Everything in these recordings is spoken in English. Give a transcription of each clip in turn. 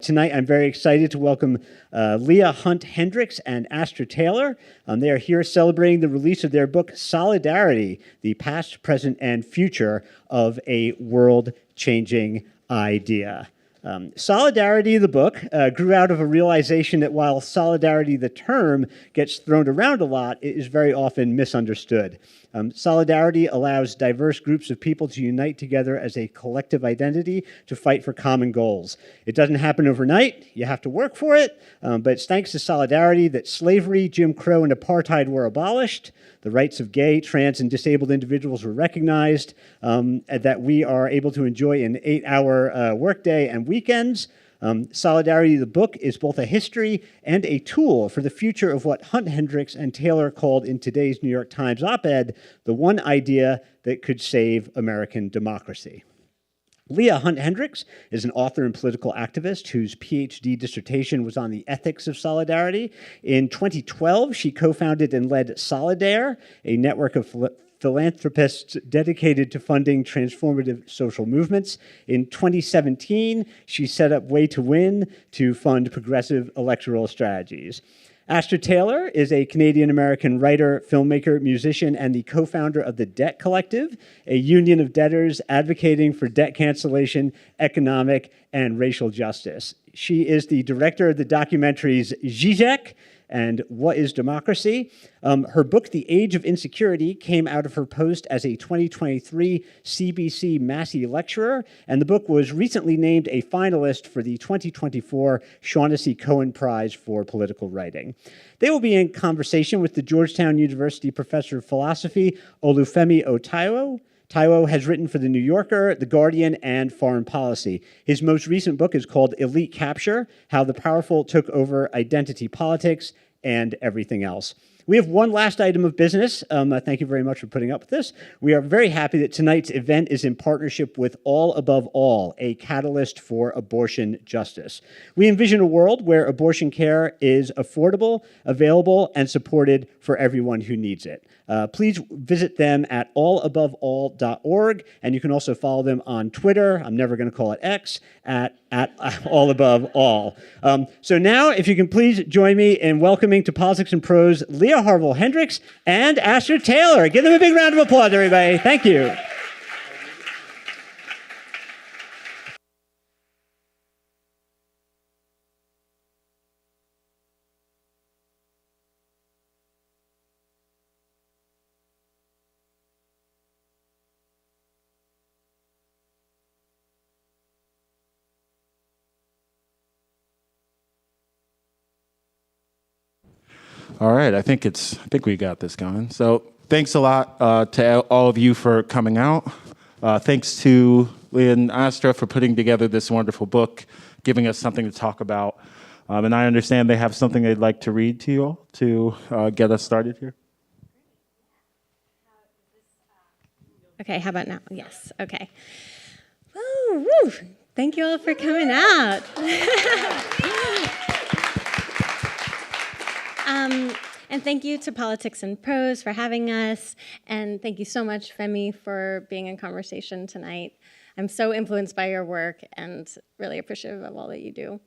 Tonight, I'm very excited to welcome Leah Hunt-Hendrix and Astra Taylor. They are here celebrating the release of their book, Solidarity, the Past, Present, and Future of a World-Changing Idea. Solidarity, the book, grew out of a realization that while solidarity, the term, gets thrown around a lot, it is very often misunderstood. Solidarity allows diverse groups of people to unite together as a collective identity to fight for common goals. It doesn't happen overnight. You have to work for it. But it's thanks to solidarity that slavery, Jim Crow, and apartheid were abolished. The rights of gay, trans, and disabled individuals were recognized, and that we are able to enjoy an 8-hour workday and weekends. Solidarity, the book, is both a history and a tool for the future of what Hunt-Hendrix and Taylor called in today's New York Times op-ed, the one idea that could save American democracy. Leah Hunt-Hendrix is an author and political activist whose PhD dissertation was on the ethics of solidarity. In 2012, she co-founded and led Solidare, a network of philanthropists dedicated to funding transformative social movements. In 2017, she set up Way to Win to fund progressive electoral strategies. Astra Taylor is a Canadian-American writer, filmmaker, musician, and the co-founder of the Debt Collective, a union of debtors advocating for debt cancellation, economic, and racial justice. She is the director of the documentaries Zizek and What is Democracy? Her book, The Age of Insecurity, came out of her post as a 2023 CBC Massey lecturer, and the book was recently named a finalist for the 2024 Shaughnessy Cohen Prize for Political Writing. They will be in conversation with the Georgetown University professor of philosophy, Olúfémi Táíwò. Táíwò has written for The New Yorker, The Guardian, and Foreign Policy. His most recent book is called Elite Capture: How the Powerful Took Over Identity Politics and Everything Else. We have one last item of business. Thank you very much for putting up with this. We are very happy that tonight's event is in partnership with All Above All, a catalyst for abortion justice. We envision a world where abortion care is affordable, available, and supported for everyone who needs it. Please visit them at allaboveall.org, and you can also follow them on Twitter. I'm never going to call it X, at allaboveall. So now, if you can please join me in welcoming to Politics and Prose Leah Hunt-Hendrix and Astra Taylor. Give them a big round of applause, everybody. Thank you. All right, I think we got this going. So thanks a lot to all of you for coming out. Thanks to Leah and Astra for putting together this wonderful book, giving us something to talk about. And I understand they have something they'd like to read to you all to get us started here. Okay, how about now? Yes, okay. Woo, woo. Thank you all for coming out. And thank you to Politics and Prose for having us. And thank you so much, Femi, for being in conversation tonight. I'm so influenced by your work and really appreciative of all that you do.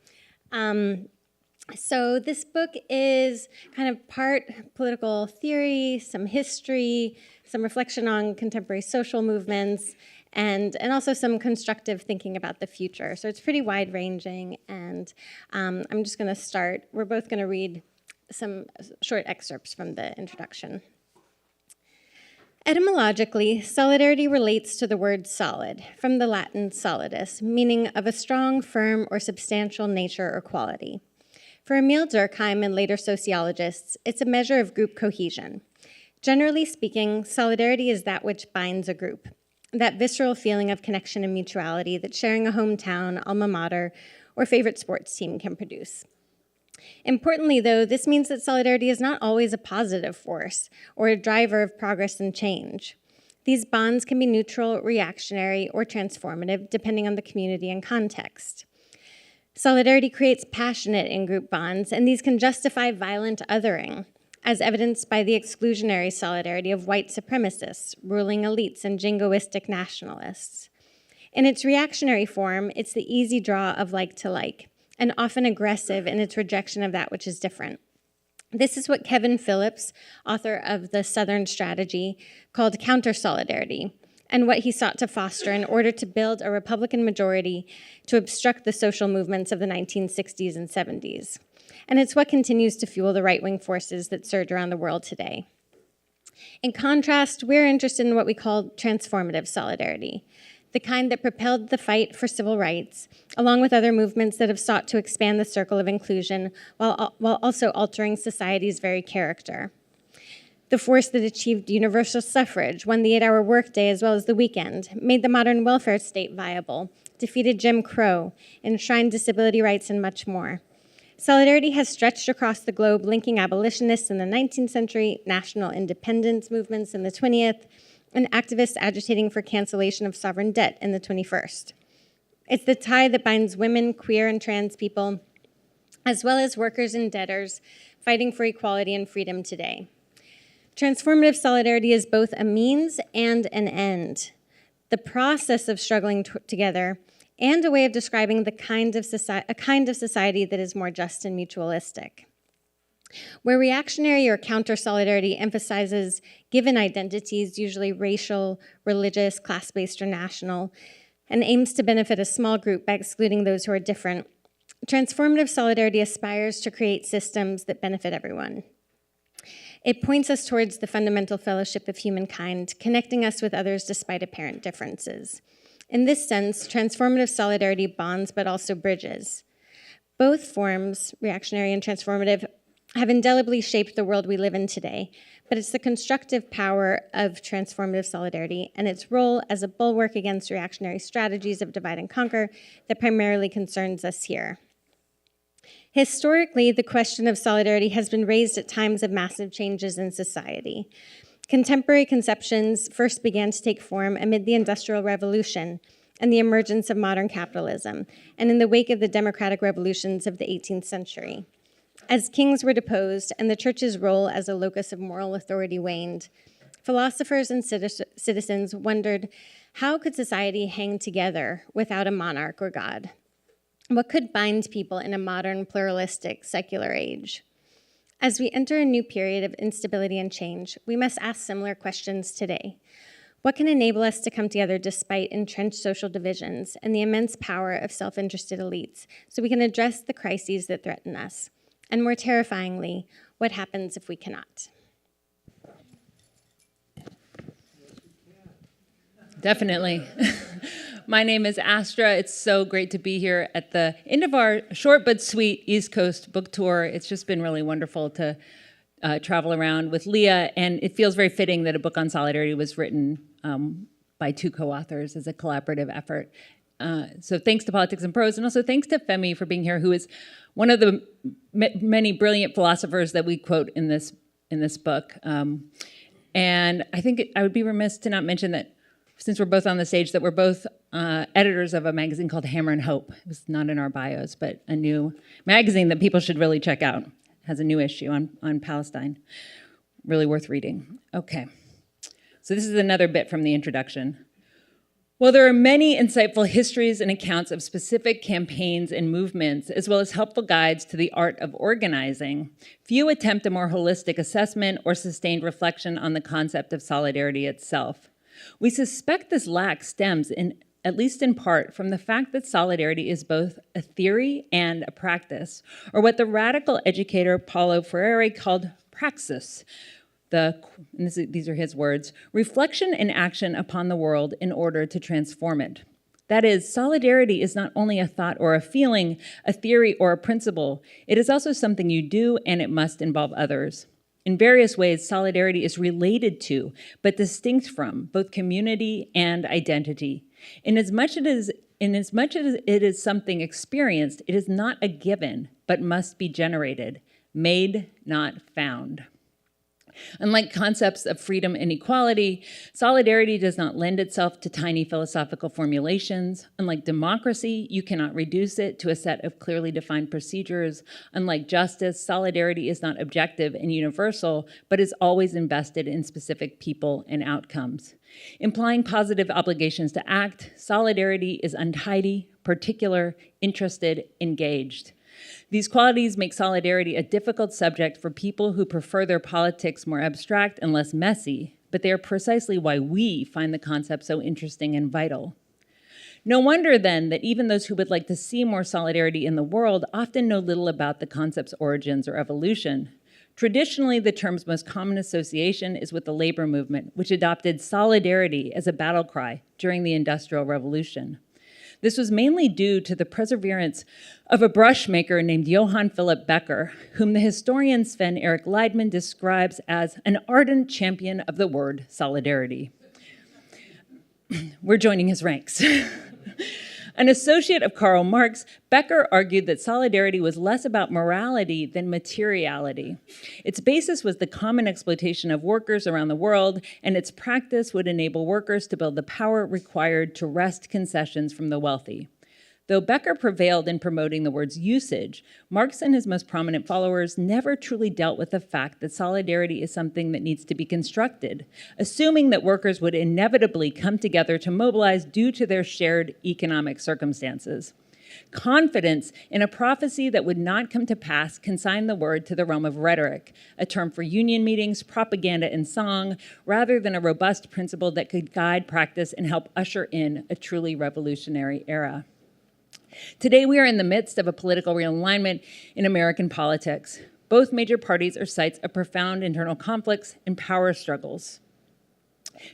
So this book is kind of part political theory, some history, some reflection on contemporary social movements, and also some constructive thinking about the future. So it's pretty wide-ranging, and I'm just going to start. We're both going to read some short excerpts from the introduction. Etymologically, solidarity relates to the word solid, from the Latin solidus, meaning of a strong, firm, or substantial nature or quality. For Emile Durkheim and later sociologists, it's a measure of group cohesion. Generally speaking, solidarity is that which binds a group, that visceral feeling of connection and mutuality that sharing a hometown, alma mater, or favorite sports team can produce. Importantly, though, this means that solidarity is not always a positive force or a driver of progress and change. These bonds can be neutral, reactionary, or transformative, depending on the community and context. Solidarity creates passionate in-group bonds, and these can justify violent othering, as evidenced by the exclusionary solidarity of white supremacists, ruling elites, and jingoistic nationalists. In its reactionary form, it's the easy draw of like to like, and often aggressive in its rejection of that which is different. This is what Kevin Phillips, author of The Southern Strategy, called counter-solidarity, and what he sought to foster in order to build a Republican majority to obstruct the social movements of the 1960s and 70s. And it's what continues to fuel the right-wing forces that surge around the world today. In contrast, we're interested in what we call transformative solidarity, the kind that propelled the fight for civil rights, along with other movements that have sought to expand the circle of inclusion while also altering society's very character. The force that achieved universal suffrage, won the 8-hour workday as well as the weekend, made the modern welfare state viable, defeated Jim Crow, enshrined disability rights, and much more. Solidarity has stretched across the globe, linking abolitionists in the 19th century, national independence movements in the 20th, and activists agitating for cancellation of sovereign debt in the 21st. It's the tie that binds women, queer, and trans people, as well as workers and debtors fighting for equality and freedom today. Transformative solidarity is both a means and an end, the process of struggling together, and a way of describing a kind of society that is more just and mutualistic. Where reactionary or counter-solidarity emphasizes given identities, usually racial, religious, class-based, or national, and aims to benefit a small group by excluding those who are different, transformative solidarity aspires to create systems that benefit everyone. It points us towards the fundamental fellowship of humankind, connecting us with others despite apparent differences. In this sense, transformative solidarity bonds but also bridges. Both forms, reactionary and transformative, have indelibly shaped the world we live in today, but it's the constructive power of transformative solidarity and its role as a bulwark against reactionary strategies of divide and conquer that primarily concerns us here. Historically, the question of solidarity has been raised at times of massive changes in society. Contemporary conceptions first began to take form amid the Industrial Revolution and the emergence of modern capitalism, and in the wake of the democratic revolutions of the 18th century. As kings were deposed and the church's role as a locus of moral authority waned, philosophers and citizens wondered, how could society hang together without a monarch or God? What could bind people in a modern, pluralistic, secular age? As we enter a new period of instability and change, we must ask similar questions today. What can enable us to come together despite entrenched social divisions and the immense power of self-interested elites so we can address the crises that threaten us? And more terrifyingly, what happens if we cannot? Definitely. My name is Astra. It's so great to be here at the end of our short but sweet East Coast book tour. It's just been really wonderful to travel around with Leah, and it feels very fitting that a book on solidarity was written by two co-authors as a collaborative effort. So thanks to Politics and Prose, and also thanks to Femi for being here, who is one of the many brilliant philosophers that we quote in this book. And I think I would be remiss to not mention that, since we're both on the stage, that we're both editors of a magazine called Hammer and Hope. It was not in our bios, but a new magazine that people should really check out. It has a new issue on Palestine. Really worth reading. Okay. So this is another bit from the introduction. While there are many insightful histories and accounts of specific campaigns and movements, as well as helpful guides to the art of organizing, few attempt a more holistic assessment or sustained reflection on the concept of solidarity itself. We suspect this lack stems, at least in part, from the fact that solidarity is both a theory and a practice, or what the radical educator Paulo Freire called praxis. These are his words, reflection and action upon the world in order to transform it. That is, solidarity is not only a thought or a feeling, a theory or a principle. It is also something you do, and it must involve others. In various ways, solidarity is related to, but distinct from, both community and identity. Inasmuch as it is something experienced, it is not a given, but must be generated, made, not found. Unlike concepts of freedom and equality, solidarity does not lend itself to tiny philosophical formulations. Unlike democracy, you cannot reduce it to a set of clearly defined procedures. Unlike justice, solidarity is not objective and universal, but is always invested in specific people and outcomes. Implying positive obligations to act, solidarity is untidy, particular, interested, engaged. These qualities make solidarity a difficult subject for people who prefer their politics more abstract and less messy, but they are precisely why we find the concept so interesting and vital. No wonder, then, that even those who would like to see more solidarity in the world often know little about the concept's origins or evolution. Traditionally, the term's most common association is with the labor movement, which adopted solidarity as a battle cry during the Industrial Revolution. This was mainly due to the perseverance of a brush maker named Johann Philipp Becker, whom the historian Sven Erik Leidman describes as an ardent champion of the word solidarity. We're joining his ranks. An associate of Karl Marx, Becker argued that solidarity was less about morality than materiality. Its basis was the common exploitation of workers around the world, and its practice would enable workers to build the power required to wrest concessions from the wealthy. Though Becker prevailed in promoting the word's usage, Marx and his most prominent followers never truly dealt with the fact that solidarity is something that needs to be constructed, assuming that workers would inevitably come together to mobilize due to their shared economic circumstances. Confidence in a prophecy that would not come to pass consigned the word to the realm of rhetoric, a term for union meetings, propaganda, and song, rather than a robust principle that could guide practice and help usher in a truly revolutionary era. Today, we are in the midst of a political realignment in American politics. Both major parties are sites of profound internal conflicts and power struggles.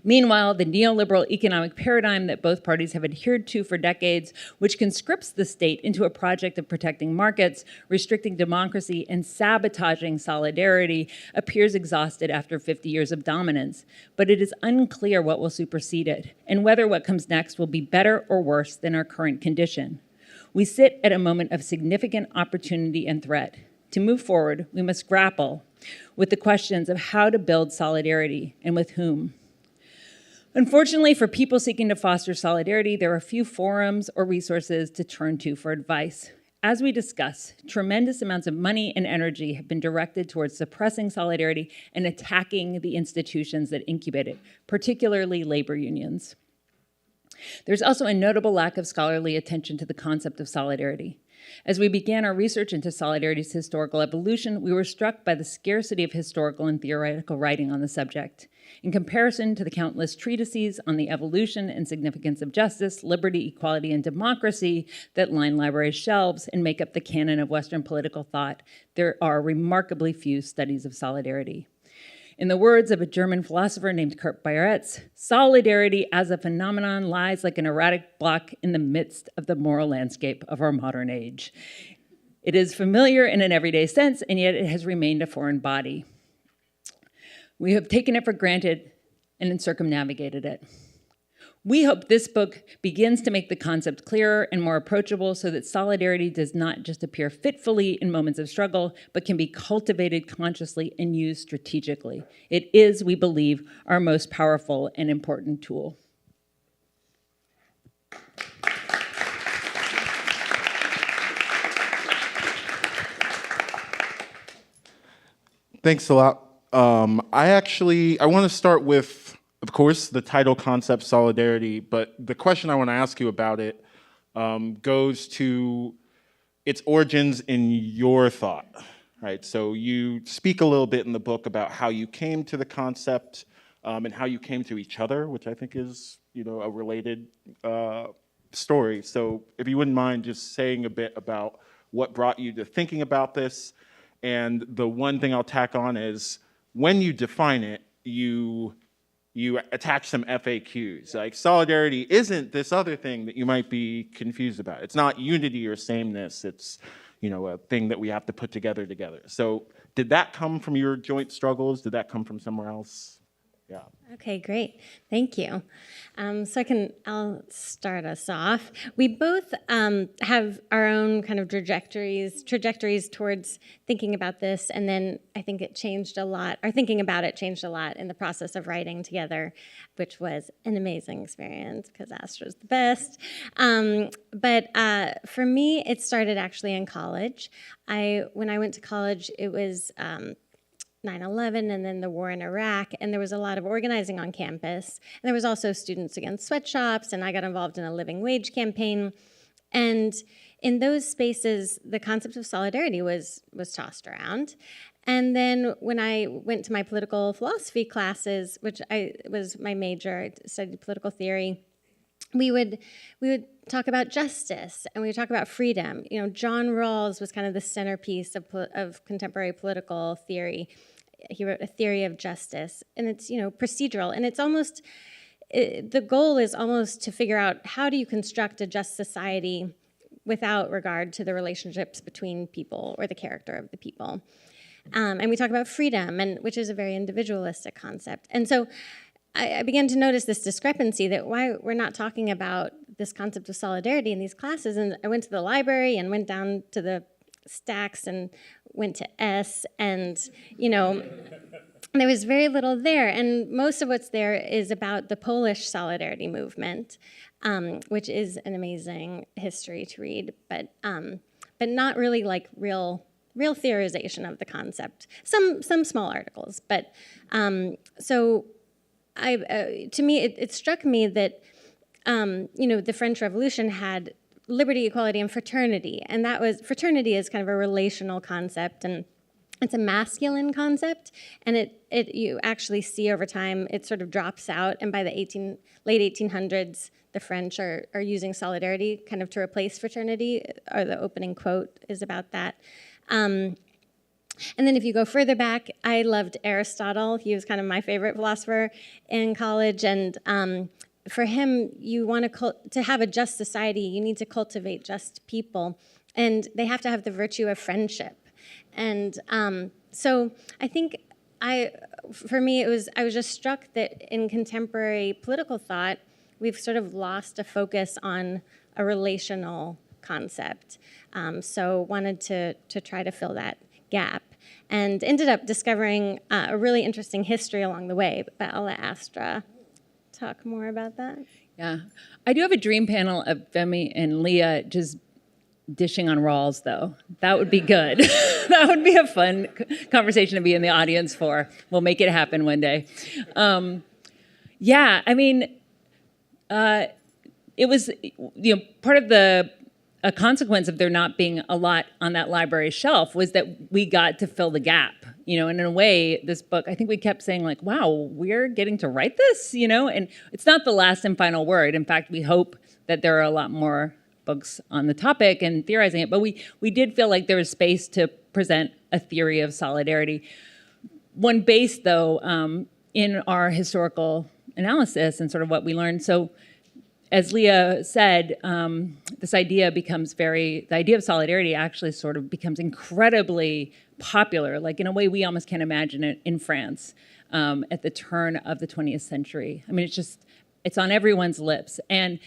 Meanwhile, the neoliberal economic paradigm that both parties have adhered to for decades, which conscripts the state into a project of protecting markets, restricting democracy, and sabotaging solidarity, appears exhausted after 50 years of dominance. But it is unclear what will supersede it, and whether what comes next will be better or worse than our current condition. We sit at a moment of significant opportunity and threat. To move forward, we must grapple with the questions of how to build solidarity and with whom. Unfortunately, for people seeking to foster solidarity, there are few forums or resources to turn to for advice. As we discuss, tremendous amounts of money and energy have been directed towards suppressing solidarity and attacking the institutions that incubate it, particularly labor unions. There's also a notable lack of scholarly attention to the concept of solidarity. As we began our research into solidarity's historical evolution, we were struck by the scarcity of historical and theoretical writing on the subject. In comparison to the countless treatises on the evolution and significance of justice, liberty, equality, and democracy that line library shelves and make up the canon of Western political thought, there are remarkably few studies of solidarity. In the words of a German philosopher named Kurt Bayretz, solidarity as a phenomenon lies like an erratic block in the midst of the moral landscape of our modern age. It is familiar in an everyday sense, and yet it has remained a foreign body. We have taken it for granted and circumnavigated it. We hope this book begins to make the concept clearer and more approachable so that solidarity does not just appear fitfully in moments of struggle, but can be cultivated consciously and used strategically. It is, we believe, our most powerful and important tool. Thanks a lot. I want to start with, of course, the title concept, solidarity, but the question I want to ask you about it goes to its origins in your thought, right? So you speak a little bit in the book about how you came to the concept and how you came to each other, which I think is, a related story. So if you wouldn't mind just saying a bit about what brought you to thinking about this. And the one thing I'll tack on is when you define it, you attach some FAQs. Like solidarity isn't this other thing that you might be confused about. It's not unity or sameness. It's, a thing that we have to put together. So did that come from your joint struggles? Did that come from somewhere else? Yeah. Okay, great. Thank you. I'll start us off. We both have our own kind of trajectories towards thinking about this, and then I think it changed a lot, or thinking about it changed a lot in the process of writing together, which was an amazing experience because Astra's the best. But for me, it started actually in college. When I went to college, it was 9/11 and then the war in Iraq, and there was a lot of organizing on campus. And there was also Students Against Sweatshops, and I got involved in a living wage campaign. And in those spaces, the concept of solidarity was tossed around. And then when I went to my political philosophy classes, which was my major, I studied political theory, we would talk about justice, and we would talk about freedom. You know, John Rawls was kind of the centerpiece of contemporary political theory. He wrote A Theory of Justice, and it's, you know, procedural, and it's almost, the goal is almost to figure out how do you construct a just society without regard to the relationships between people or the character of the people. And we talk about freedom, which is a very individualistic concept. And so I began to notice this discrepancy, that why we're not talking about this concept of solidarity in these classes. And I went to the library and went down to the stacks and went to S, and, you know, there was very little there. And most of what's there is about the Polish solidarity movement, which is an amazing history to read, but not really like real theorization of the concept. Some small articles, but so to me, it struck me that, you know, the French Revolution had liberty, equality, and fraternity. And fraternity is kind of a relational concept, and it's a masculine concept. And you actually see over time, it sort of drops out. And by the late 1800s, the French are using solidarity kind of to replace fraternity, or the opening quote is about that. And then if you go further back, I loved Aristotle. He was kind of my favorite philosopher in college. And for him, you want to have a just society, you need to cultivate just people. And they have to have the virtue of friendship. And so I think for me, I was just struck that in contemporary political thought, we've sort of lost a focus on a relational concept. So wanted to try to fill that gap, and ended up discovering a really interesting history along the way. But I'll let Astra talk more about that. Yeah. I do have a dream panel of Femi and Leah just dishing on Rawls, though. That would be good. That would be a fun conversation to be in the audience for. We'll make it happen one day. Yeah, I mean, it was, you know, part of a consequence of there not being a lot on that library shelf was that we got to fill the gap, you know, and in a way, this book, I think we kept saying like, wow, we're getting to write this, you know, and it's not the last and final word. In fact, we hope that there are a lot more books on the topic and theorizing it, but we did feel like there was space to present a theory of solidarity. One base, though, in our historical analysis and sort of what we learned. So as Leah said, this idea the idea of solidarity actually sort of becomes incredibly popular, like in a way we almost can't imagine it in France at the turn of the 20th century. I mean, it's on everyone's lips. And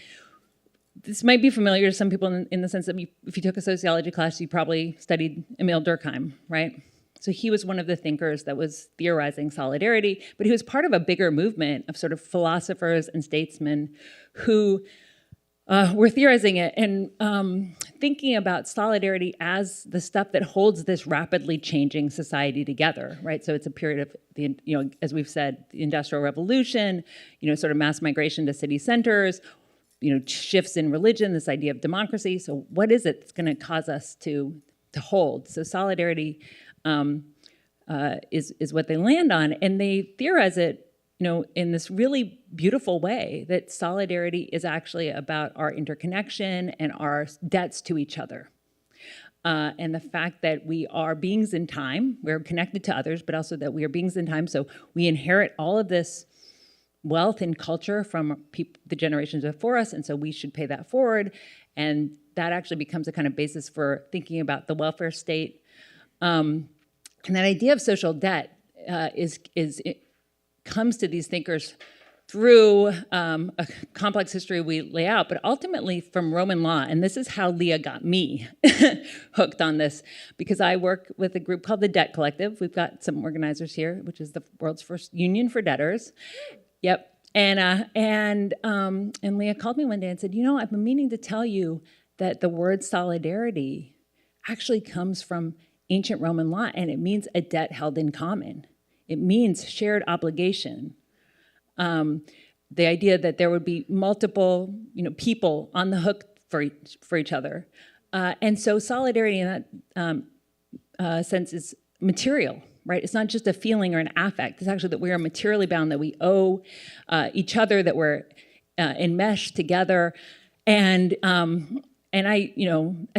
this might be familiar to some people in the sense that if you took a sociology class, you probably studied Emile Durkheim, right? So he was one of the thinkers that was theorizing solidarity, but he was part of a bigger movement of sort of philosophers and statesmen who were theorizing it and thinking about solidarity as the stuff that holds this rapidly changing society together, right? So it's a period of as we've said, the Industrial Revolution, sort of mass migration to city centers, shifts in religion, this idea of democracy. So what is it that's going to cause us to hold? So solidarity is what they land on, and they theorize it, in this really beautiful way that solidarity is actually about our interconnection and our debts to each other. And the fact that we are beings in time, we're connected to others, but also that we are beings in time. So we inherit all of this wealth and culture from the generations before us, and so we should pay that forward. And that actually becomes a kind of basis for thinking about the welfare state. And that idea of social debt is comes to these thinkers through a complex history we lay out, but ultimately from Roman law. And this is how Leah got me hooked on this, because I work with a group called the Debt Collective. We've got some organizers here, which is the world's first union for debtors. Yep. And Leah called me one day and said, you know, I've been meaning to tell you that the word solidarity actually comes from ancient Roman law, and it means a debt held in common. It means shared obligation. The idea that there would be multiple, people on the hook for each other. And so solidarity in that sense is material, right? It's not just a feeling or an affect. It's actually that we are materially bound, that we owe each other, that we're enmeshed together. And I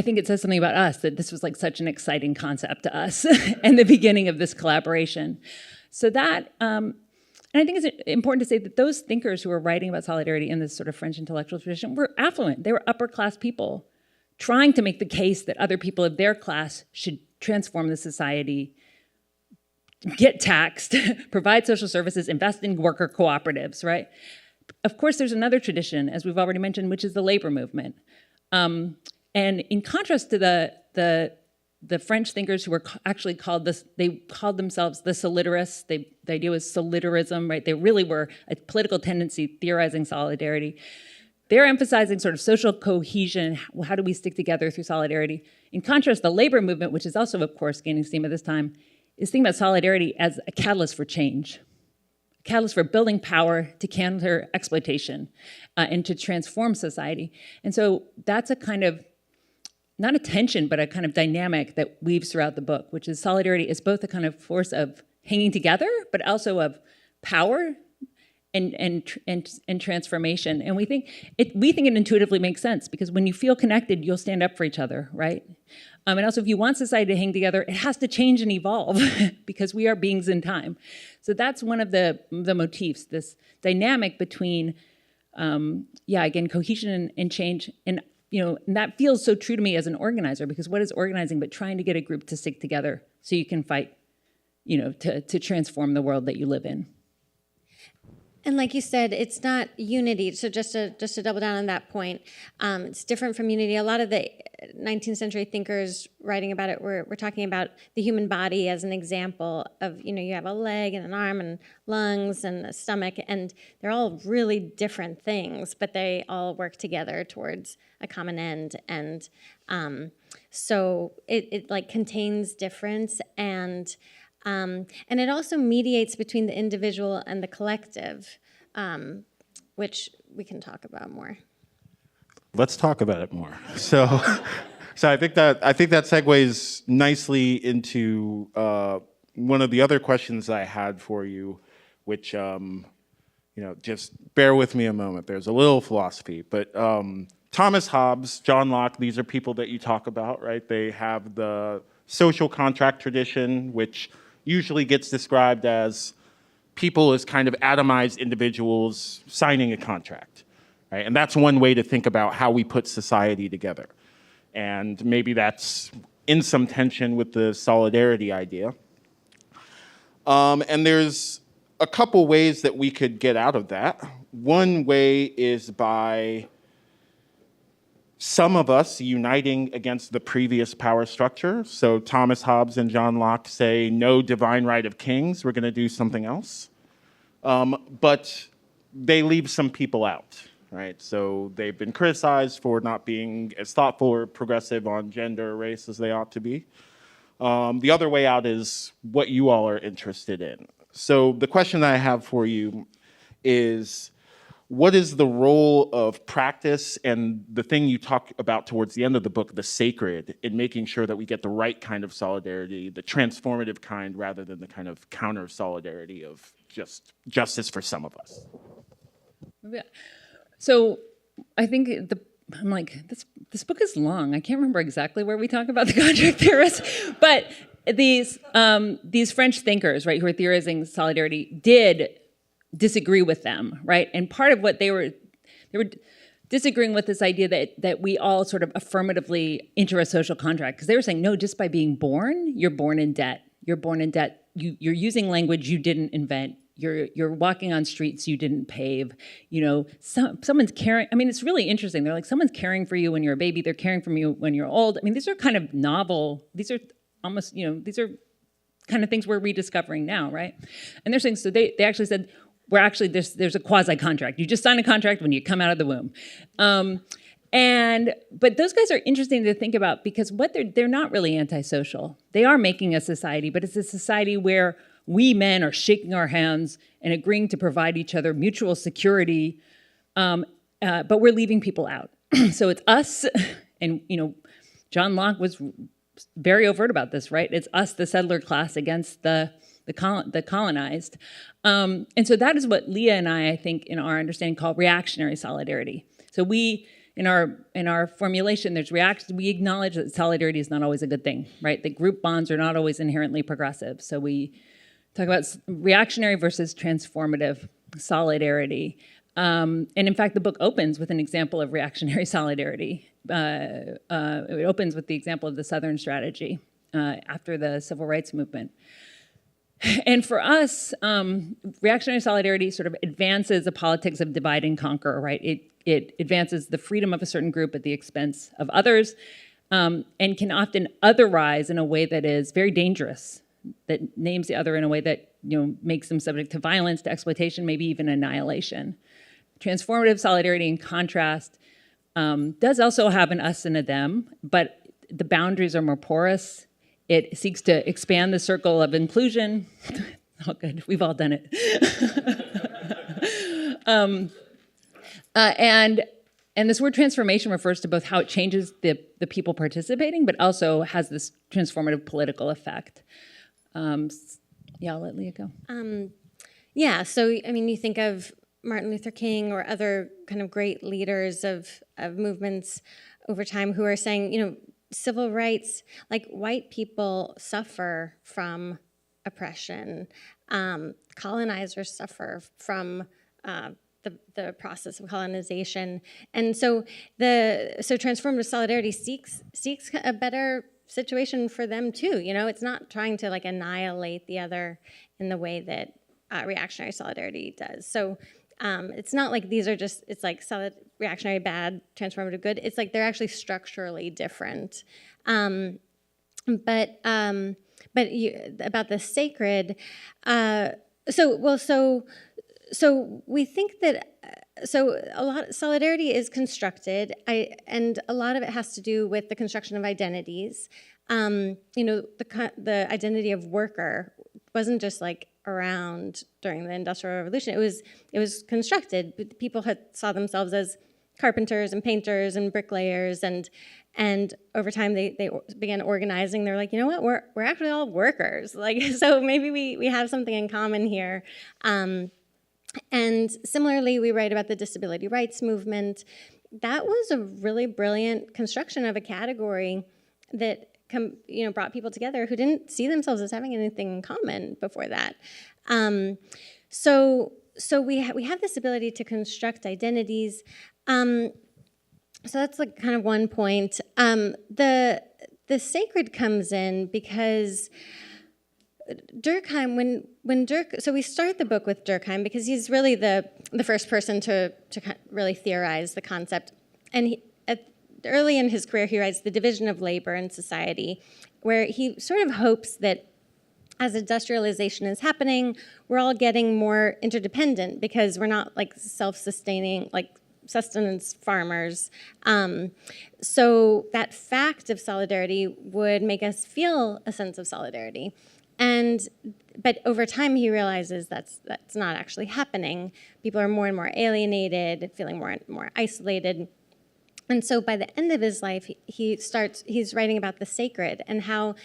think it says something about us that this was like such an exciting concept to us and the beginning of this collaboration. So that, and I think it's important to say that those thinkers who were writing about solidarity in this sort of French intellectual tradition were affluent. They were upper class people trying to make the case that other people of their class should transform the society, get taxed, provide social services, invest in worker cooperatives, right? Of course, there's another tradition, as we've already mentioned, which is the labor movement. And in contrast to the French thinkers who were actually called this, they called themselves the solidarists. The idea was solidarism, right? They really were a political tendency theorizing solidarity. They're emphasizing sort of social cohesion. How do we stick together through solidarity? In contrast, the labor movement, which is also, of course, gaining steam at this time, is thinking about solidarity as a catalyst for change, a catalyst for building power to counter exploitation and to transform society. And so that's a kind of, not a tension, but a kind of dynamic that weaves throughout the book, which is solidarity is both a kind of force of hanging together, but also of power and transformation. And we think it intuitively makes sense, because when you feel connected, you'll stand up for each other, right? And also, if you want society to hang together, it has to change and evolve because we are beings in time. So that's one of the motifs, this dynamic between, again, cohesion and change. And that feels so true to me as an organizer, because what is organizing but trying to get a group to stick together so you can fight, to transform the world that you live in. And like you said, it's not unity. So just to double down on that point, it's different from unity. A lot of the 19th century thinkers writing about it were talking about the human body as an example of, you have a leg and an arm and lungs and a stomach, and they're all really different things, but they all work together towards a common end. And so it like contains difference, and it also mediates between the individual and the collective, which we can talk about more. Let's talk about it more. So I think that segues nicely into one of the other questions I had for you, which just bear with me a moment. There's a little philosophy, but Thomas Hobbes, John Locke, these are people that you talk about, right? They have the social contract tradition, which usually gets described as people as kind of atomized individuals signing a contract, right? And that's one way to think about how we put society together. And maybe that's in some tension with the solidarity idea. And there's a couple ways that we could get out of that. One way is by some of us uniting against the previous power structure. So Thomas Hobbes and John Locke say, no divine right of kings, we're going to do something else. But they leave some people out, right? So they've been criticized for not being as thoughtful or progressive on gender or race as they ought to be. The other way out is what you all are interested in. So the question that I have for you is, what is the role of practice and the thing you talk about towards the end of the book, the sacred, in making sure that we get the right kind of solidarity, the transformative kind, rather than the kind of counter solidarity of just justice for some of us? Yeah. So I think I'm like, this book is long. I can't remember exactly where we talk about the contract theorists, but these French thinkers, right, who are theorizing solidarity did disagree with them, right? And part of what they were disagreeing with this idea that we all sort of affirmatively enter a social contract, because they were saying, no, just by being born, you're born in debt. You're born in debt. You're using language you didn't invent. you're walking on streets you didn't pave. Someone's caring. I mean, it's really interesting. They're like, someone's caring for you when you're a baby. They're caring for you when you're old. I mean, these are kind of novel. These are almost, these are kind of things we're rediscovering now, right? And they're saying, so they actually said, we're actually, there's a quasi-contract. You just sign a contract when you come out of the womb. But those guys are interesting to think about because what they're not really antisocial. They are making a society, but it's a society where we men are shaking our hands and agreeing to provide each other mutual security, but we're leaving people out. So it's us, and John Locke was very overt about this, right? It's us, the settler class, against the colonized. And so that is what Leah and I think, in our understanding, call reactionary solidarity. So we, in our formulation, we acknowledge that solidarity is not always a good thing, right? That group bonds are not always inherently progressive. So we talk about reactionary versus transformative solidarity. And in fact, the book opens with an example of reactionary solidarity. It opens with the example of the Southern strategy after the Civil Rights Movement. And for us, reactionary solidarity sort of advances a politics of divide and conquer, right? It advances the freedom of a certain group at the expense of others, and can often otherize in a way that is very dangerous, that names the other in a way that makes them subject to violence, to exploitation, maybe even annihilation. Transformative solidarity, in contrast, does also have an us and a them, but the boundaries are more porous. It seeks to expand the circle of inclusion. Oh, good, we've all done it. And this word transformation refers to both how it changes the people participating, but also has this transformative political effect. I'll let Leah go. So you think of Martin Luther King or other kind of great leaders of movements over time who are saying, civil rights, like white people suffer from oppression, colonizers suffer from the process of colonization, and so transformative solidarity seeks a better situation for them too. It's not trying to annihilate the other in the way that reactionary solidarity does. So it's not like these are just, it's like solid, reactionary bad, transformative good. It's like they're actually structurally different. But about the sacred, so we think that a lot solidarity is constructed, and a lot of it has to do with the construction of identities. The identity of worker wasn't just around during the Industrial Revolution. It was constructed. People saw themselves as carpenters and painters and bricklayers, and over time they began organizing. They're like, you know what, we're actually all workers. So maybe we have something in common here. And similarly, we write about the disability rights movement. That was a really brilliant construction of a category that brought people together who didn't see themselves as having anything in common before that. So we have this ability to construct identities. So that's kind of one point. The sacred comes in because Durkheim, so we start the book with Durkheim because he's really the first person to really theorize the concept. And early in his career, he writes The Division of Labor in Society, where he sort of hopes that as industrialization is happening, we're all getting more interdependent because we're not self-sustaining, sustenance farmers. So that fact of solidarity would make us feel a sense of solidarity. But over time, he realizes that's not actually happening. People are more and more alienated, feeling more and more isolated. And so by the end of his life, he's writing about the sacred and how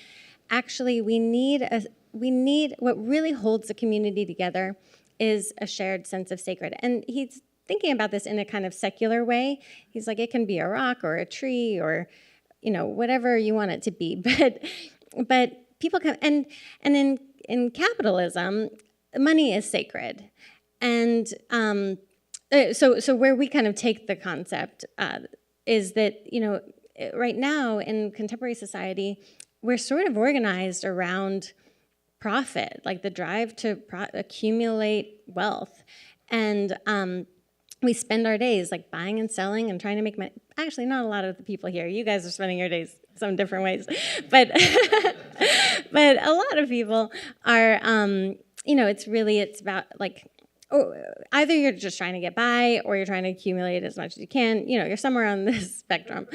actually we need what really holds the community together is a shared sense of sacred. And he's thinking about this in a kind of secular way. He's like, it can be a rock or a tree or, whatever you want it to be. But people come, and in capitalism, money is sacred. And so where we kind of take the concept is that, right now in contemporary society, we're sort of organized around profit, like the drive to accumulate wealth. And we spend our days like buying and selling and trying to make money. Actually, not a lot of the people here. You guys are spending your days some different ways. But but a lot of people are, it's about like, either you're just trying to get by or you're trying to accumulate as much as you can. You're somewhere on this spectrum.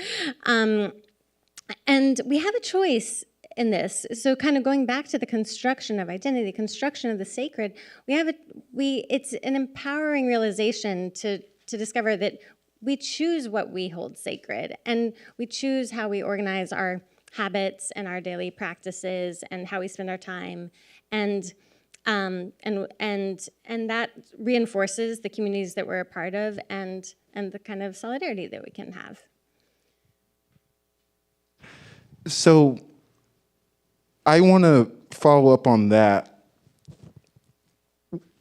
And we have a choice in this. So kind of going back to the construction of identity, construction of the sacred, it's an empowering realization to discover that we choose what we hold sacred, and we choose how we organize our habits and our daily practices and how we spend our time. And that reinforces the communities that we're a part of and the kind of solidarity that we can have. So I want to follow up on that.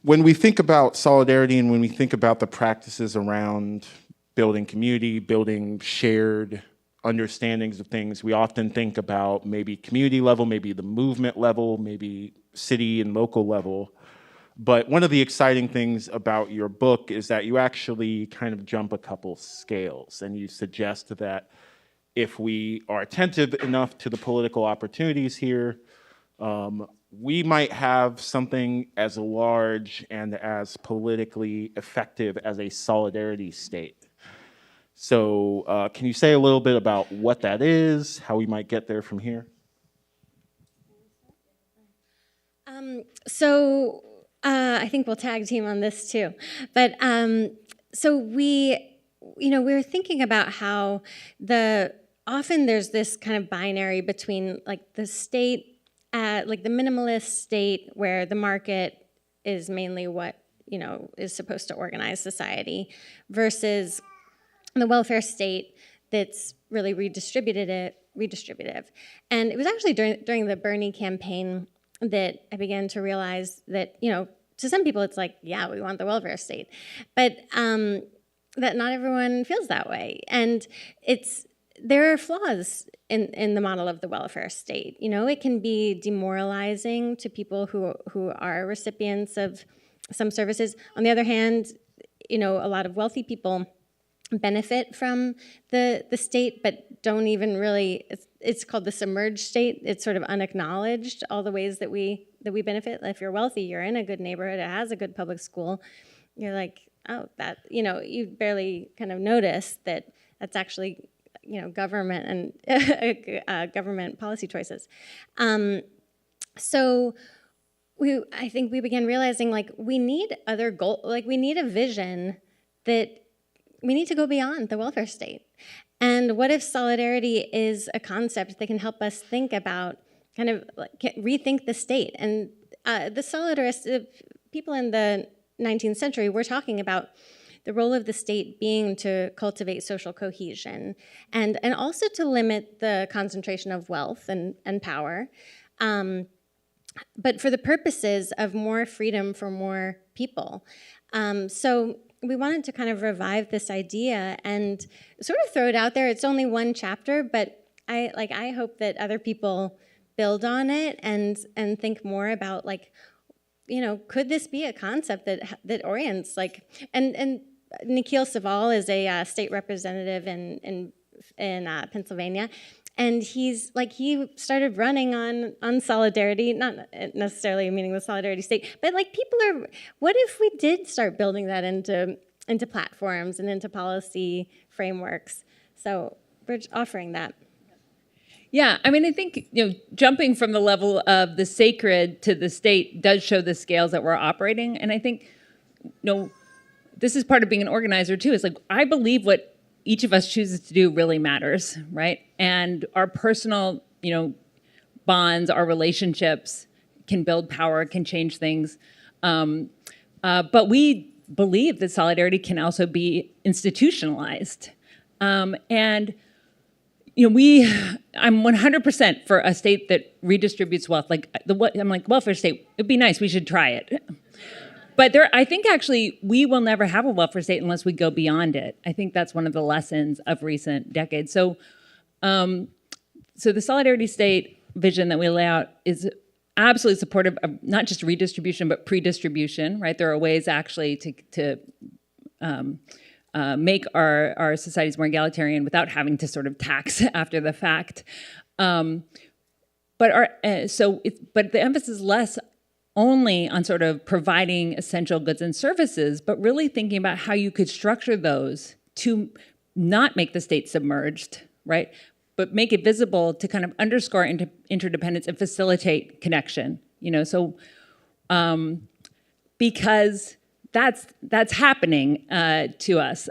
When we think about solidarity and when we think about the practices around building community, building shared understandings of things, we often think about maybe community level, maybe the movement level, maybe city and local level. But one of the exciting things about your book is that you actually kind of jump a couple scales, and you suggest that if we are attentive enough to the political opportunities here, we might have something as large and as politically effective as a solidarity state. So can you say a little bit about what that is, how we might get there from here? I think we'll tag team on this too. But so we're thinking about how often there's this kind of binary between like the state, like the minimalist state where the market is mainly what, is supposed to organize society, versus the welfare state that's really redistributive. And it was actually during the Bernie campaign that I began to realize that, to some people it's like, yeah, we want the welfare state, but that not everyone feels that way. And there are flaws in the model of the welfare state. It can be demoralizing to people who are recipients of some services. On the other hand, a lot of wealthy people benefit from the state, but don't even really, it's called the submerged state. It's sort of unacknowledged, all the ways that we benefit. If you're wealthy, you're in a good neighborhood, it has a good public school, you're like, oh, that, you barely kind of notice that that's actually, government and government policy choices. So I think we began realizing like we need other goals, like we need a vision that we need to go beyond the welfare state. And what if solidarity is a concept that can help us think about, kind of like, rethink the state? And the solidarists, people in the 19th century, were talking about the role of the state being to cultivate social cohesion and also to limit the concentration of wealth and power, but for the purposes of more freedom for more people. So we wanted to kind of revive this idea and sort of throw it out there. It's only one chapter, but I hope that other people build on it and think more about like, could this be a concept that orients like, and Nikhil Saval is a state representative in Pennsylvania, and he started running on solidarity, not necessarily meaning the solidarity state, but like what if we did start building that into platforms and into policy frameworks? So we're offering that. Yeah, I mean, I think, jumping from the level of the sacred to the state does show the scales that we're operating. And I think, this is part of being an organizer too. It's like, I believe what each of us chooses to do really matters, right? And our personal, bonds, our relationships can build power, can change things. But we believe that solidarity can also be institutionalized. I'm 100% for a state that redistributes wealth. I'm like, welfare state, it'd be nice, we should try it. But I think actually we will never have a welfare state unless we go beyond it. I think that's one of the lessons of recent decades. So the solidarity state vision that we lay out is absolutely supportive of not just redistribution, but pre-distribution, right? There are ways actually to make our societies more egalitarian without having to sort of tax after the fact. But the emphasis is less only on sort of providing essential goods and services, but really thinking about how you could structure those to not make the state submerged, right? But make it visible to kind of underscore interdependence and facilitate connection. Because that's happening to us.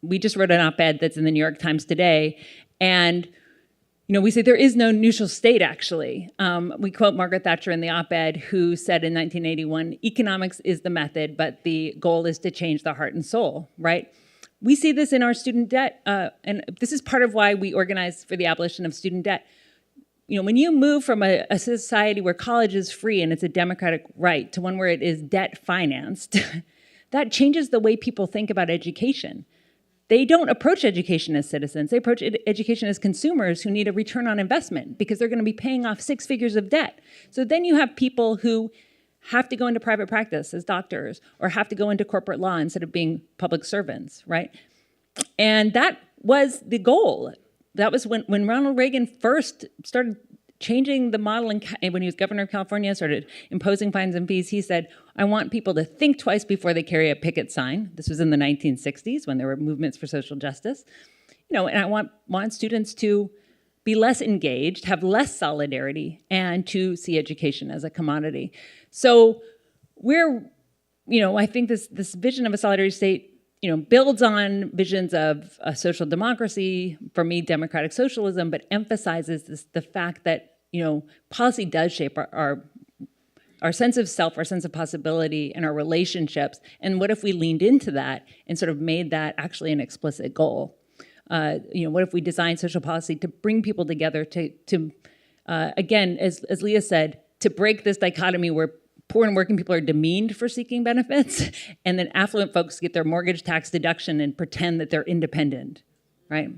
We just wrote an op-ed that's in the New York Times today, and we say there is no neutral state, actually. We quote Margaret Thatcher in the op-ed, who said in 1981, economics is the method, but the goal is to change the heart and soul, right? We see this in our student debt, and this is part of why we organize for the abolition of student debt. When you move from a society where college is free and it's a democratic right to one where it is debt financed, that changes the way people think about education. They don't approach education as citizens. They approach education as consumers who need a return on investment because they're going to be paying off 6 figures of debt. So then you have people who have to go into private practice as doctors or have to go into corporate law instead of being public servants, right? And that was the goal. That was when Ronald Reagan first started changing the model, when he was governor of California, started imposing fines and fees. He said, I want people to think twice before they carry a picket sign. This was in the 1960s when there were movements for social justice. And I want students to be less engaged, have less solidarity, and to see education as a commodity. So I think this vision of a solidarity state builds on visions of a social democracy, for me, democratic socialism, but emphasizes the fact that, policy does shape our sense of self, our sense of possibility, and our relationships. And what if we leaned into that and sort of made that actually an explicit goal? What if we designed social policy to bring people together to again, as Leah said, to break this dichotomy where poor and working people are demeaned for seeking benefits, and then affluent folks get their mortgage tax deduction and pretend that they're independent, right?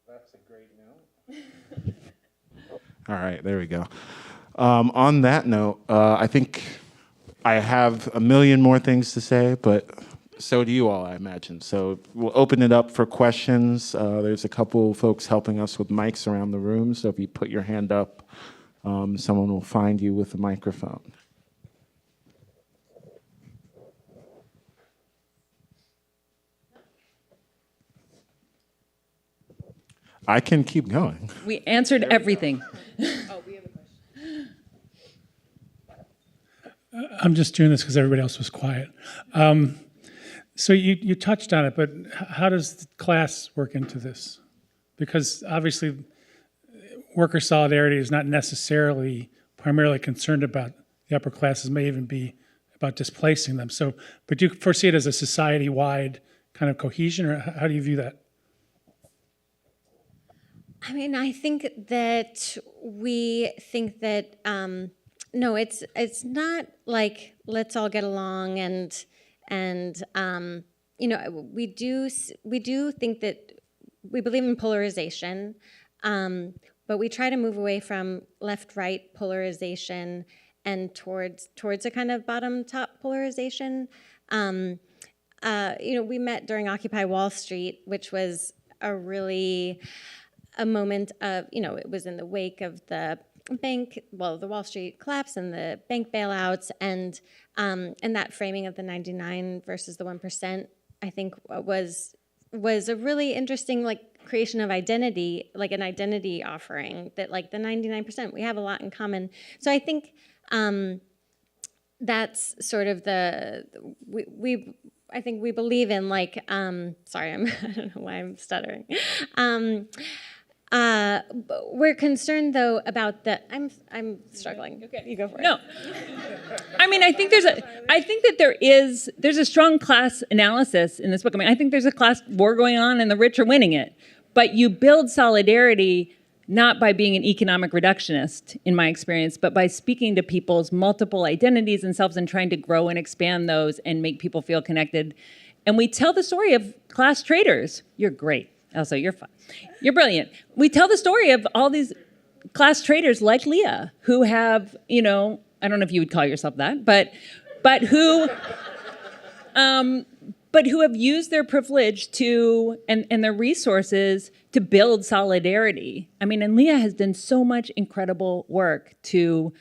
That's a great note. All right, there we go. On that note, I think I have a million more things to say, but so do you all, I imagine. So we'll open it up for questions. There's a couple folks helping us with mics around the room, so if you put your hand up, someone will find you with a microphone. I can keep going. We answered everything. Oh, we have a question. I'm just doing this because everybody else was quiet. So you touched on it, but how does class work into this? Because obviously worker solidarity is not necessarily primarily concerned about the upper classes, may even be about displacing them. So, but do you foresee it as a society-wide kind of cohesion, or how do you view that? I mean, I think that we think that no, it's not like let's all get along and we do think that we believe in polarization, but we try to move away from left-right polarization and towards a kind of bottom-top polarization. We met during Occupy Wall Street, which was a moment of, it was in the wake of the Wall Street collapse and the bank bailouts, and that framing of the 99 versus the 1%, I think was a really interesting creation of identity, like an identity offering that the 99%, we have a lot in common. So I think that's sort of I think we believe in sorry, I don't know why I'm stuttering. We're concerned though about I'm struggling. Okay, you go for it. No, I mean I think that there's a strong class analysis in this book. I mean I think there's a class war going on and the rich are winning it. But you build solidarity not by being an economic reductionist, in my experience, but by speaking to people's multiple identities and selves and trying to grow and expand those and make people feel connected. And we tell the story of class traders. You're great. Elsa, you're fun. You're brilliant. We tell the story of all these class traders like Leah, who have, I don't know if you would call yourself that, but who have used their privilege to and their resources to build solidarity. I mean, and Leah has done so much incredible work to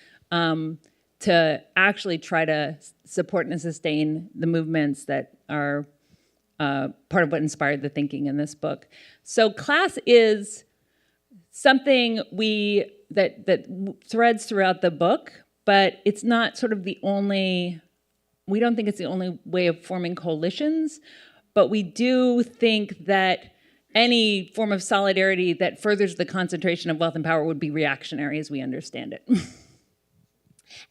actually try to support and sustain the movements that are part of what inspired the thinking in this book. So class is something that threads throughout the book, but it's not sort of the only. We don't think it's the only way of forming coalitions, but we do think that any form of solidarity that furthers the concentration of wealth and power would be reactionary as we understand it.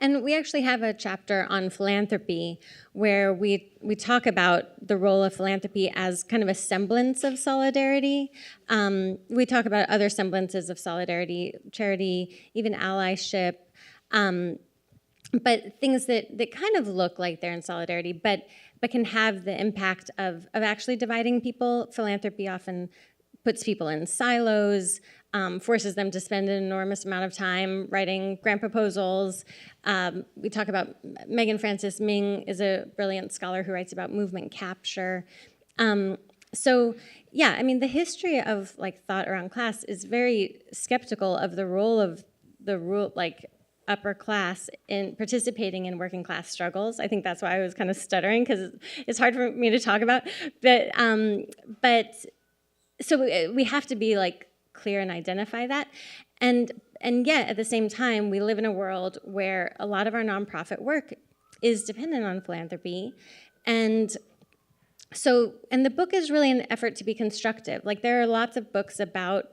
And we actually have a chapter on philanthropy where we talk about the role of philanthropy as kind of a semblance of solidarity. We talk about other semblances of solidarity, charity, even allyship, but things that kind of look like they're in solidarity, but can have the impact of actually dividing people. Philanthropy often puts people in silos, forces them to spend an enormous amount of time writing grant proposals. We talk about Megan Francis Ming is a brilliant scholar who writes about movement capture. So yeah, I mean, the history of like thought around class is very skeptical of the role of upper class in participating in working class struggles. I think that's why I was kind of stuttering, because it's hard for me to talk about. But so we have to be like clear and identify that. And yet at the same time, we live in a world where a lot of our nonprofit work is dependent on philanthropy. And the book is really an effort to be constructive. Like there are lots of books about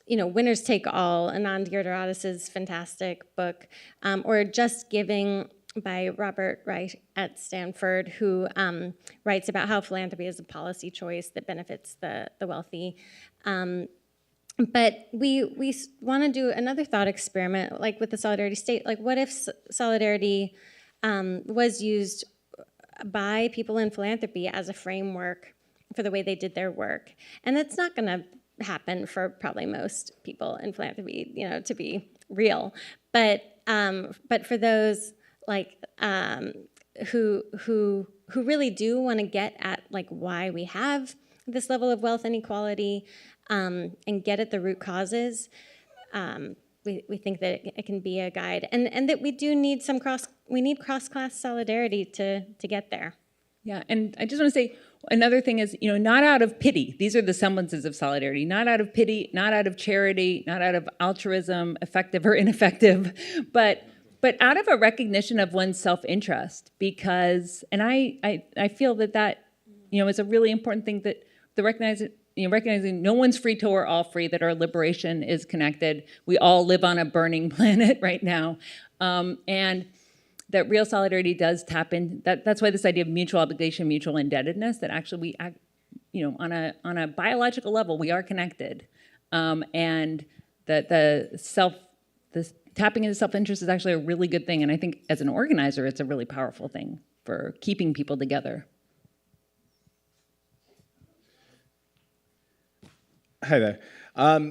Winners Take All, Anand Giridharadas' fantastic book, or Just Giving by Robert Wright at Stanford, who writes about how philanthropy is a policy choice that benefits the wealthy. But we want to do another thought experiment, like with the Solidarity State. Like, what if solidarity was used by people in philanthropy as a framework for the way they did their work? And that's not going to happen for probably most people in philanthropy, to be real. But for those like who really do want to get at like why we have this level of wealth inequality and get at the root causes, we think that it can be a guide, and that we do need cross-class solidarity to get there. Yeah, and I just want to say another thing is, not out of pity. These are the semblances of solidarity. Not out of pity, not out of charity, not out of altruism, effective or ineffective, but out of a recognition of one's self-interest. Because, and I feel that is a really important thing, that the recognizing no one's free till we're all free, that our liberation is connected. We all live on a burning planet right now, and that real solidarity does tap in. That's why this idea of mutual obligation, mutual indebtedness, that actually we act, on a biological level, we are connected, and that the tapping into self-interest is actually a really good thing. And I think as an organizer, it's a really powerful thing for keeping people together. Hi there.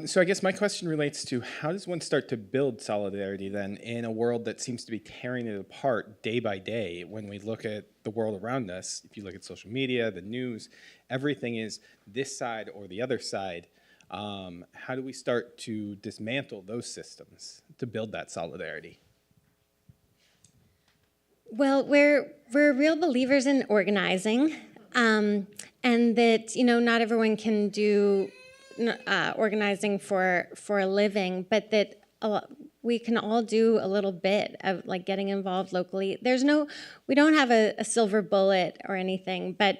So I guess my question relates to, how does one start to build solidarity then in a world that seems to be tearing it apart day by day? When we look at the world around us, if you look at social media, the news, everything is this side or the other side. How do we start to dismantle those systems to build that solidarity? Well, we're real believers in organizing, and that not everyone can do organizing for a living, but that we can all do a little bit of like getting involved locally. We don't have a silver bullet or anything, but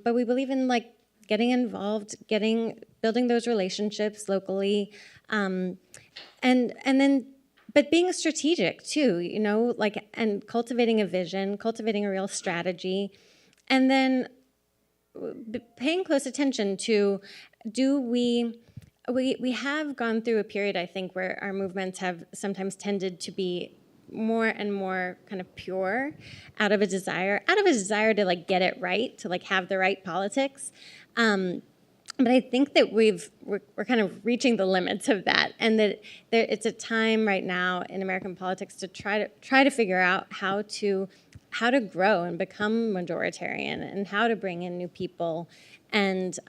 we believe in like getting involved, building those relationships locally, and then but being strategic too, and cultivating a vision, cultivating a real strategy, and then paying close attention to, we have gone through a period, I think, where our movements have sometimes tended to be more and more kind of pure out of a desire to like get it right, to like have the right politics. But I think that we're kind of reaching the limits of that, and that it's a time right now in American politics to try to figure out how to grow and become majoritarian, and how to bring in new people, and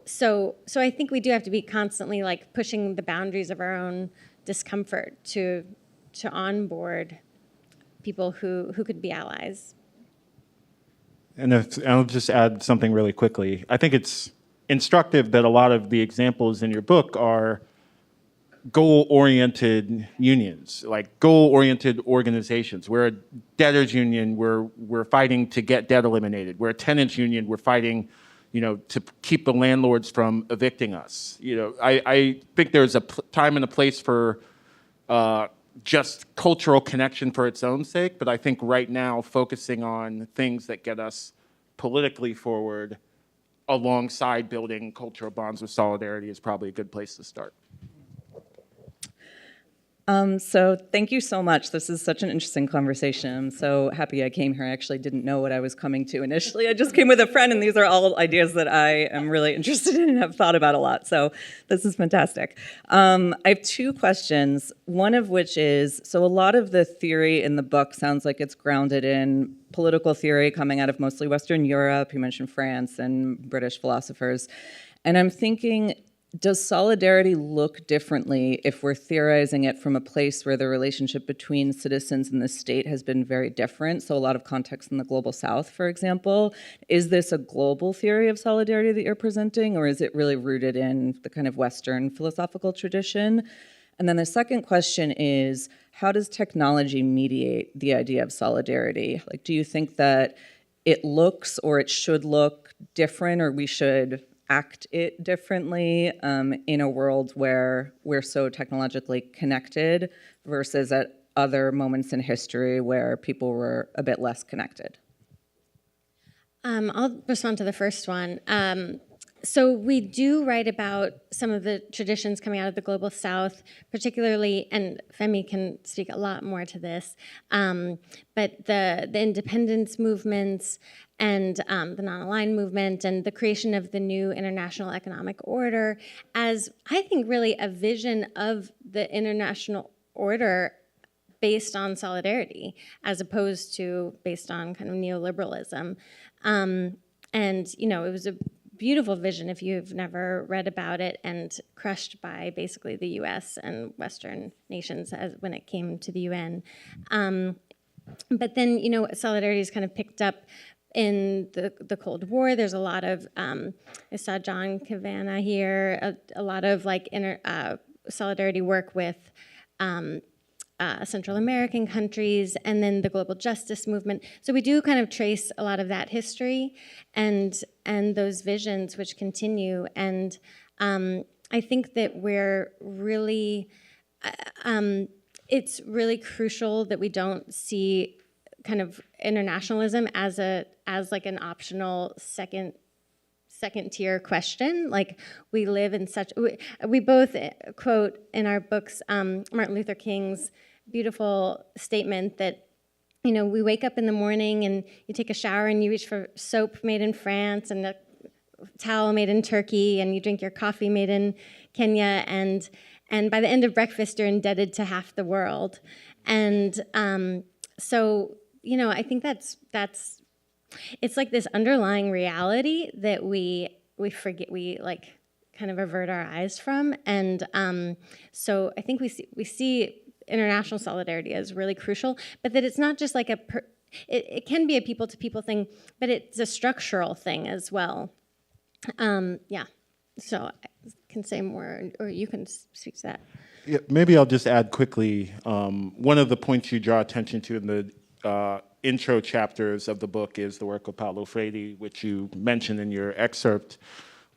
so I think we do have to be constantly like pushing the boundaries of our own discomfort to onboard people who could be allies. And I'll just add something really quickly. I think it's instructive that a lot of the examples in your book are goal-oriented unions, like goal-oriented organizations. We're a debtors union, we're fighting to get debt eliminated. We're a tenants union, we're fighting, to keep the landlords from evicting us. I think there's a time and a place for just cultural connection for its own sake, but I think right now focusing on things that get us politically forward alongside building cultural bonds with solidarity is probably a good place to start. So thank you so much. This is such an interesting conversation. I'm so happy I came here. I actually didn't know what I was coming to initially. I just came with a friend, and these are all ideas that I am really interested in and have thought about a lot. So this is fantastic. I have two questions, one of which is, so a lot of the theory in the book sounds like it's grounded in political theory coming out of mostly Western Europe. You mentioned France and British philosophers. And I'm thinking, does solidarity look differently if we're theorizing it from a place where the relationship between citizens and the state has been very different? So a lot of context in the global south, for example. Is this a global theory of solidarity that you're presenting, or is it really rooted in the kind of Western philosophical tradition? And then the second question is, how does technology mediate the idea of solidarity? Like, do you think that it looks or it should look different, or we should act it differently in a world where we're so technologically connected versus at other moments in history where people were a bit less connected? I'll respond to the first one. So we do write about some of the traditions coming out of the global south, particularly, and Femi can speak a lot more to this, but the independence movements and the non-aligned movement and the creation of the new international economic order as, I think, really a vision of the international order based on solidarity as opposed to based on kind of neoliberalism. And, it was a beautiful vision if you've never read about it, and crushed by basically the US and Western nations when it came to the UN. But then, solidarity is kind of picked up in the Cold War. There's a lot of, I saw John Kavanagh here, a lot of like solidarity work with Central American countries, and then the global justice movement. So we do kind of trace a lot of that history and those visions which continue. And I think that we're really, it's really crucial that we don't see kind of internationalism as like an optional second tier question. Like, we live in such, we both quote in our books Martin Luther King's beautiful statement that, we wake up in the morning and you take a shower and you reach for soap made in France and a towel made in Turkey, and you drink your coffee made in Kenya, and by the end of breakfast you're indebted to half the world. And so, I think that's it's like this underlying reality that we forget, we like kind of avert our eyes from. And so I think we see international solidarity as really crucial, but that it's not just like it can be a people to people thing, but it's a structural thing as well. Yeah, so I can say more, or you can speak to that. Yeah, maybe I'll just add quickly, one of the points you draw attention to in the intro chapters of the book is the work of Paulo Freire, which you mentioned in your excerpt.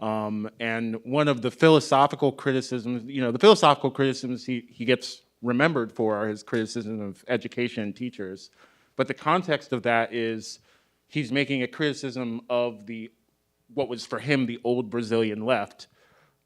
And one of the philosophical criticisms, he gets remembered for are his criticism of education and teachers. But the context of that is he's making a criticism of what was for him the old Brazilian left,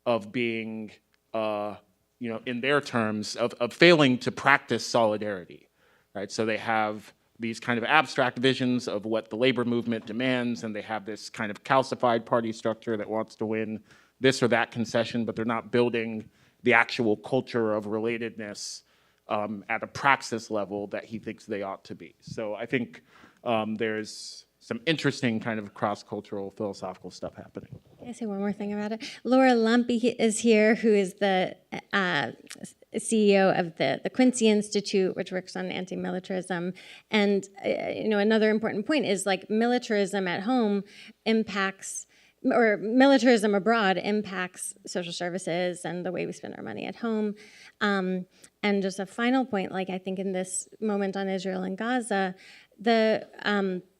of being, in their terms, of failing to practice solidarity, right? So they have these kind of abstract visions of what the labor movement demands, and they have this kind of calcified party structure that wants to win this or that concession, but they're not building the actual culture of relatedness at a praxis level that he thinks they ought to be. So I think there's some interesting kind of cross-cultural philosophical stuff happening. Can I say one more thing about it? Laura Lumpy is here, who is the CEO of the Quincy Institute, which works on anti-militarism. And another important point is like militarism at home impacts, or militarism abroad impacts social services and the way we spend our money at home. And just a final point, like I think in this moment on Israel and Gaza,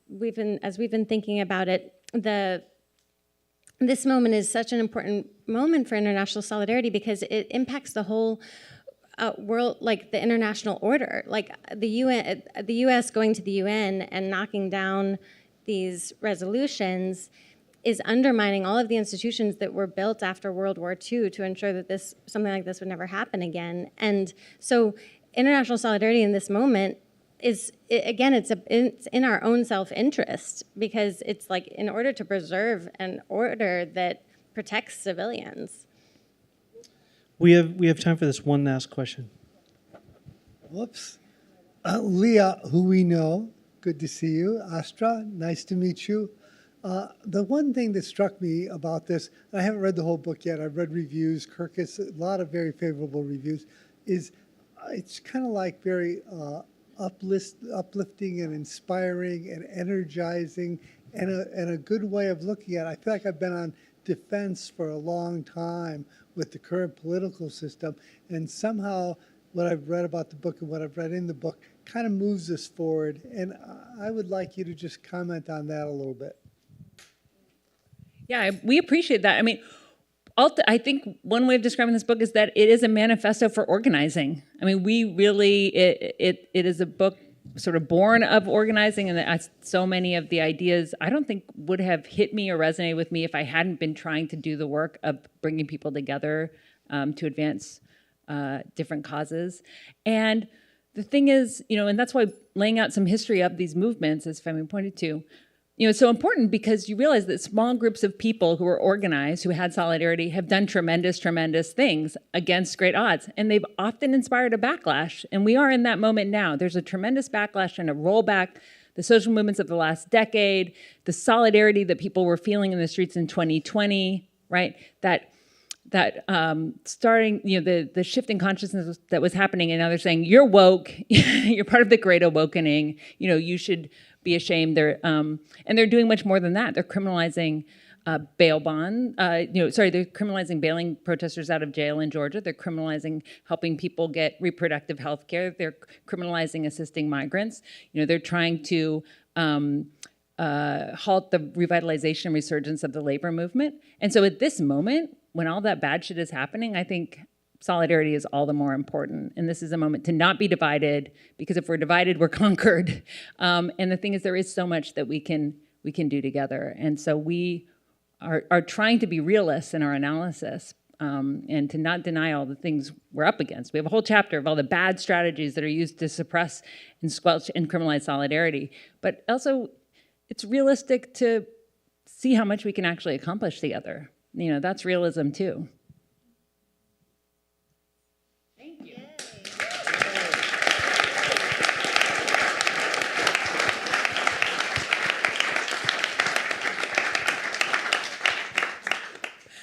we've been thinking about it, this moment is such an important moment for international solidarity because it impacts the whole world, like the international order, like the UN, the U.S. going to the UN and knocking down these resolutions is undermining all of the institutions that were built after World War II to ensure that something like this would never happen again. And so international solidarity in this moment it's in our own self-interest, because it's like in order to preserve an order that protects civilians. We have time for this one last question. Whoops. Leah, who we know, good to see you. Astra, nice to meet you. The one thing that struck me about this, and I haven't read the whole book yet, I've read reviews, Kirkus, a lot of very favorable reviews, is it's kind of like very uplifting and inspiring and energizing and a good way of looking at it. I feel like I've been on defense for a long time with the current political system, and somehow what I've read about the book and what I've read in the book kind of moves us forward. And I would like you to just comment on that a little bit. Yeah, we appreciate that. I mean, I think one way of describing this book is that it is a manifesto for organizing. I mean, we really, it is a book sort of born of organizing, and so many of the ideas I don't think would have hit me or resonated with me if I hadn't been trying to do the work of bringing people together to advance different causes. And the thing is, and that's why laying out some history of these movements, as Femi pointed to, it's so important, because you realize that small groups of people who are organized, who had solidarity, have done tremendous, tremendous things against great odds. And they've often inspired a backlash. And we are in that moment now. There's a tremendous backlash and a rollback. The social movements of the last decade, the solidarity that people were feeling in the streets in 2020, right? That starting, the shift in consciousness that was happening, and now they're saying, you're woke, you're part of the great awakening, you should be ashamed. They're doing much more than that. They're criminalizing bail bond. They're criminalizing bailing protesters out of jail in Georgia. They're criminalizing helping people get reproductive health care. They're criminalizing assisting migrants. They're trying to halt the revitalization and resurgence of the labor movement. And so at this moment, when all that bad shit is happening, I think solidarity is all the more important. And this is a moment to not be divided, because if we're divided, we're conquered. And the thing is, there is so much that we can do together. And so we are trying to be realists in our analysis, and to not deny all the things we're up against. We have a whole chapter of all the bad strategies that are used to suppress and squelch and criminalize solidarity. But also, it's realistic to see how much we can actually accomplish together. That's realism too.